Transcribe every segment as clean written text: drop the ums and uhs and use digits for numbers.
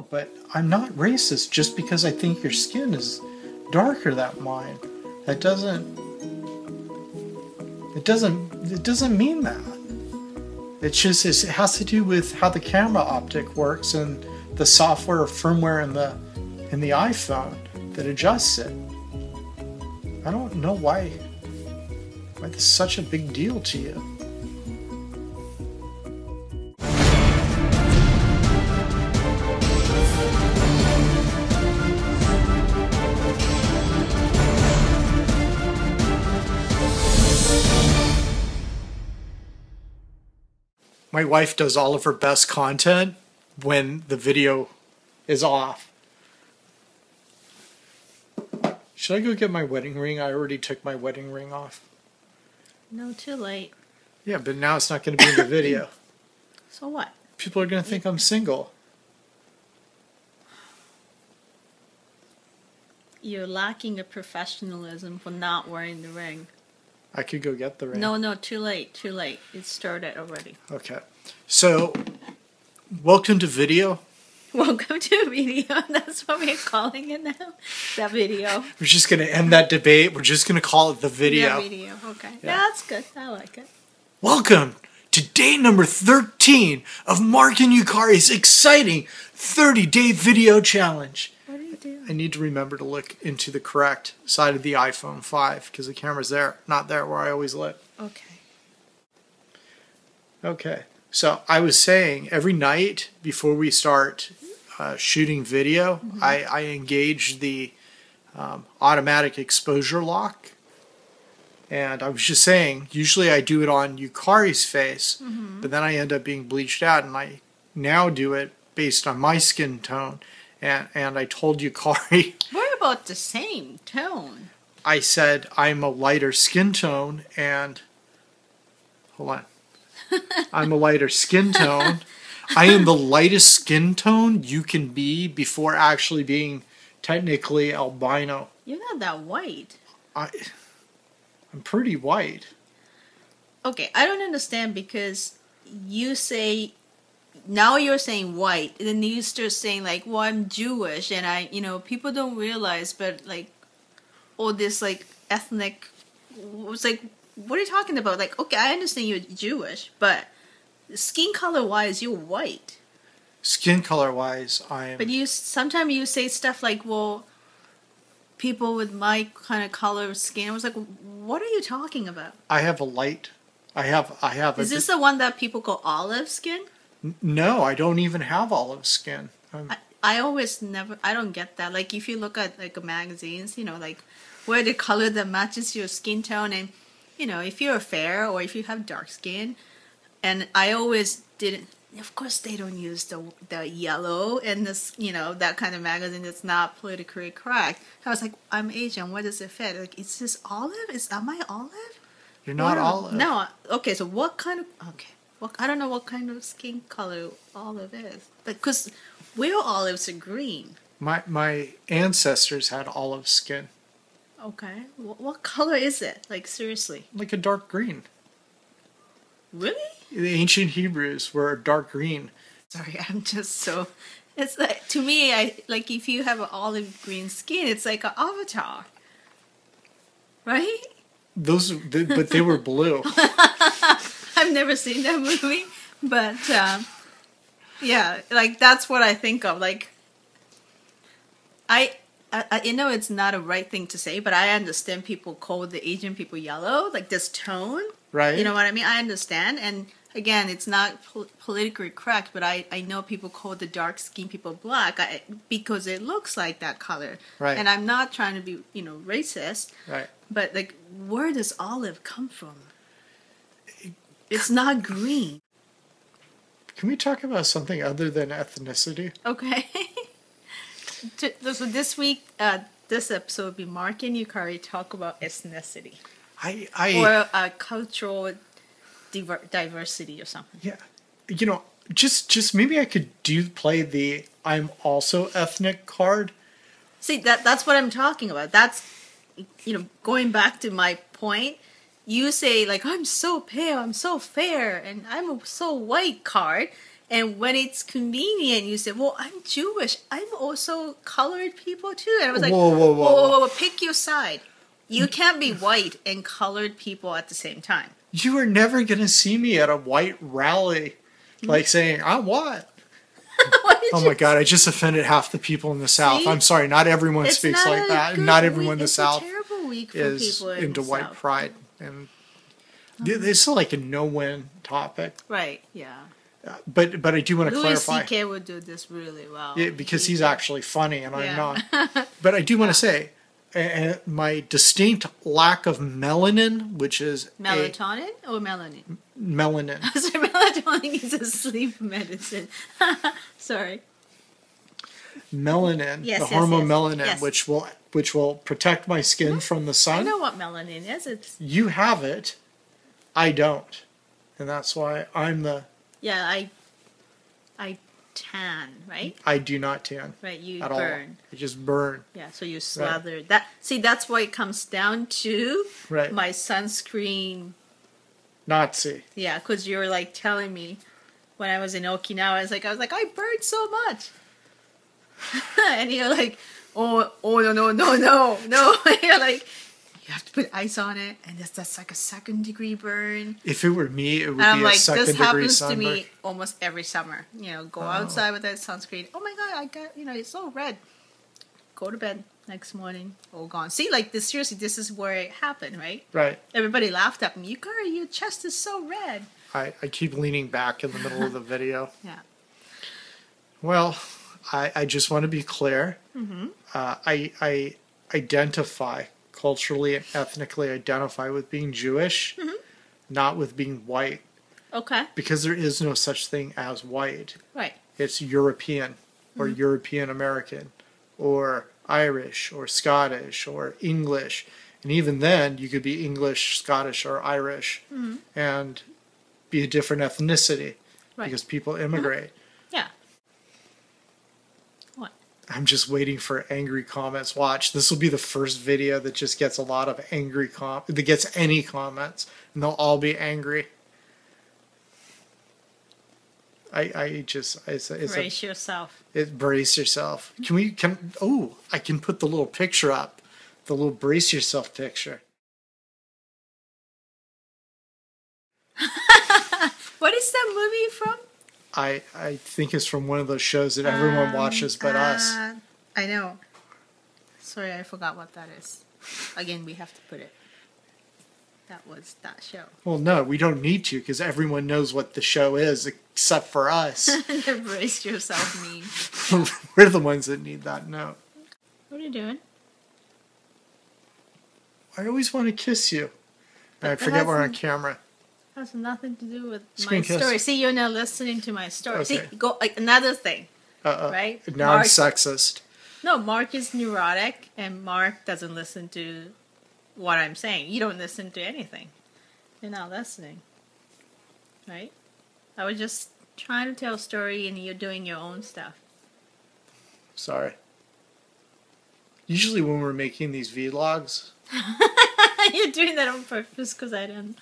but I'm not racist just because I think your skin is darker than mine. That doesn't. It doesn't mean that. It has to do with how the camera optic works and the software or firmware in the iPhone that adjusts it. I don't know why this is such a big deal to you. My wife does all of her best content when the video is off. Should I go get my wedding ring? I already took my wedding ring off. No, too late. Yeah, but now it's not going to be in the video. So what? People are going to think I'm single. You're lacking a professionalism for not wearing the ring. I could go get the ring. No, too late, too late. It started already. Okay. So, welcome to video. Welcome to video. That's what we're calling it now. That video. We're just going to end that debate. We're just going to call it the video. Yeah, video. Okay. Yeah, that's good. I like it. Welcome to day number 13 of Mark and Yukari's exciting 30-day video challenge. What are you doing? I need to remember to look into the correct side of the iPhone 5 because the camera's there, not there where I always look. Okay. Okay. So I was saying every night before we start shooting video, I engage the automatic exposure lock. And I was just saying, usually I do it on Yukari's face, but then I end up being bleached out, and I now do it based on my skin tone. And I told Yukari... We're about the same tone. I said I'm a lighter skin tone, and... Hold on. I'm a lighter skin tone. I am the lightest skin tone you can be before actually being technically albino. You're not that white. I'm pretty white. Okay, I don't understand because you say... Now you're saying white, and then you start saying like, well, I'm Jewish, and people don't realize, but like, all this like ethnic... It's like... What are you talking about? Like, okay, I understand you're Jewish, but skin color-wise, you're white. Skin color-wise, I'm... But sometimes you say stuff like, well, people with my kind of color of skin. I was like, what are you talking about? I have a light... I have Is this the one that people call olive skin? No, I don't even have olive skin. I always never... I don't get that. Like, if you look at, like, magazines, like, where the color that matches your skin tone and... if you're fair or if you have dark skin, and I always didn't, of course they don't use the yellow and this, that kind of magazine that's not politically correct. I was like, I'm Asian, where does it fit? Like, is this olive? Am I olive? You're not olive. No, okay, so what kind of, I don't know what kind of skin color olive is. Because real olives are green. My ancestors had olive skin. Okay. What color is it? Like, seriously? Like a dark green. Really? The ancient Hebrews were dark green. Sorry, I'm just so... It's like, to me, like, if you have an olive green skin, it's like an avatar. Right? But they were blue. I've never seen that movie, but, yeah, like, that's what I think of. Like, I know it's not a right thing to say, but I understand people call the Asian people yellow, like this tone. Right. You know what I mean? I understand. And again, it's not politically correct, but I know people call the dark skinned people black because it looks like that color. Right. And I'm not trying to be, racist. Right. But like, where does olive come from? It's not green. Can we talk about something other than ethnicity? Okay. So this week, this episode will be Mark and Yukari talk about ethnicity. Or cultural diversity or something. Yeah. Just maybe I could play the I'm also ethnic card. See, that's what I'm talking about. That's, going back to my point, you say, like, I'm so pale, I'm so fair, and I'm so white card. And when it's convenient, you say, well, I'm Jewish. I'm also colored people too. And I was like, whoa, pick your side. You can't be white and colored people at the same time. You are never going to see me at a white rally, like saying, I'm what? Oh my God, I just offended half the people in the South. See? I'm sorry, not everyone speaks like that. Not everyone in the South is into white pride. And this is like a no-win topic. Right, yeah. But I do want to clarify. Louis C.K. would do this really well. Yeah, because he's actually funny and I'm not. But I do want to say, my distinct lack of melanin, which is melatonin or melanin? Melanin. So melatonin is a sleep medicine. Sorry. Melanin, the hormone melanin, which will protect my skin from the sun. I know what melanin is. You have it. I don't, and that's why I'm the. Yeah, I tan, right? I do not tan. Right, you at burn. All. I just burn. Yeah, so you slather that. See, that's why it comes down to my sunscreen. Nazi. Yeah, because you were like telling me when I was in Okinawa, I was like, I burned so much, and you're like, oh no. You're like, you have to put ice on it, and that's like a 2nd-degree burn. If it were me, it would be a 2nd-degree sunburn. This happens to me almost every summer. You know, go outside with that sunscreen. Oh my God, I got, it's so red. Go to bed next morning, all gone. See, like this, seriously, this is where it happened, right? Right. Everybody laughed at me. Yukari, your chest is so red. I keep leaning back in the middle of the video. Yeah. Well, I just want to be clear. Mm-hmm. I identify, culturally and ethnically identify with being Jewish, not with being white. Okay. Because there is no such thing as white. Right. It's European or European American or Irish or Scottish or English. And even then, you could be English, Scottish, or Irish and be a different ethnicity because people immigrate. Yeah. What? I'm just waiting for angry comments. Watch, this will be the first video that just gets a lot of angry that gets any comments, and they'll all be angry. Brace yourself. Brace yourself. I can put the little picture up, the little brace yourself picture. What is that movie from? I think it's from one of those shows that everyone watches but us. I know. Sorry, I forgot what that is. Again, we have to put it. That was that show. Well, no, we don't need to because everyone knows what the show is except for us. Brace yourself, me. We're the ones that need that note. What are you doing? I always want to kiss you. And I forget we're on camera. Has nothing to do with Screen my kiss. story. See, you're now listening to my story. Okay. See, go like another thing, right? Now I'm sexist. No, Mark is neurotic, and Mark doesn't listen to what I'm saying. You don't listen to anything. You're not listening, right? I was just trying to tell a story, and you're doing your own stuff. Sorry. Usually when we're making these vlogs... You're doing that on purpose because I don't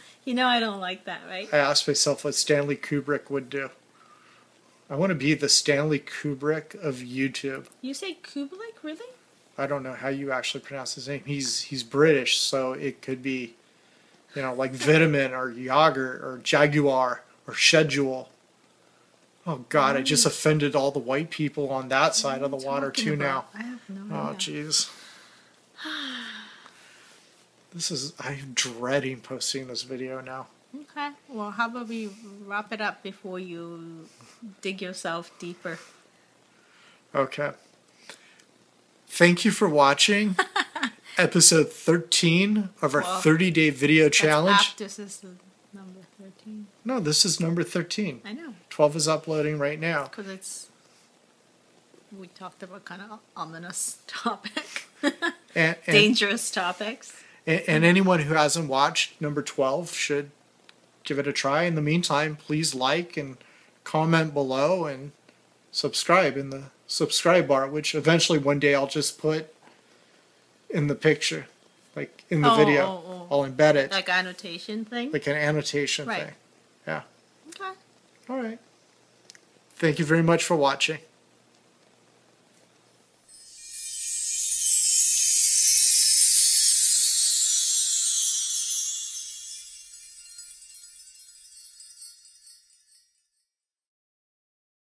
like that, right? I asked myself what Stanley Kubrick would do. I want to be the Stanley Kubrick of YouTube. You say Kubrick, really? I don't know how you actually pronounce his name. He's British, so it could be, like vitamin or yogurt or jaguar or schedule. Oh God, I just offended all the white people on that side of the water too now. I have no idea. Oh jeez. I'm dreading posting this video now. Okay. Well, how about we wrap it up before you dig yourself deeper? Okay. Thank you for watching episode 13 of our 30-day video challenge. This is number 13. No, this is number 13. I know. 12 is uploading right now. Because we talked about kind of ominous topic. and dangerous topics. And anyone who hasn't watched number 12 should give it a try. In the meantime, please like and comment below and subscribe in the subscribe bar, which eventually one day I'll just put in the picture, like in the video. I'll embed it. Like annotation thing? Like an annotation thing. Yeah. Okay. All right. Thank you very much for watching.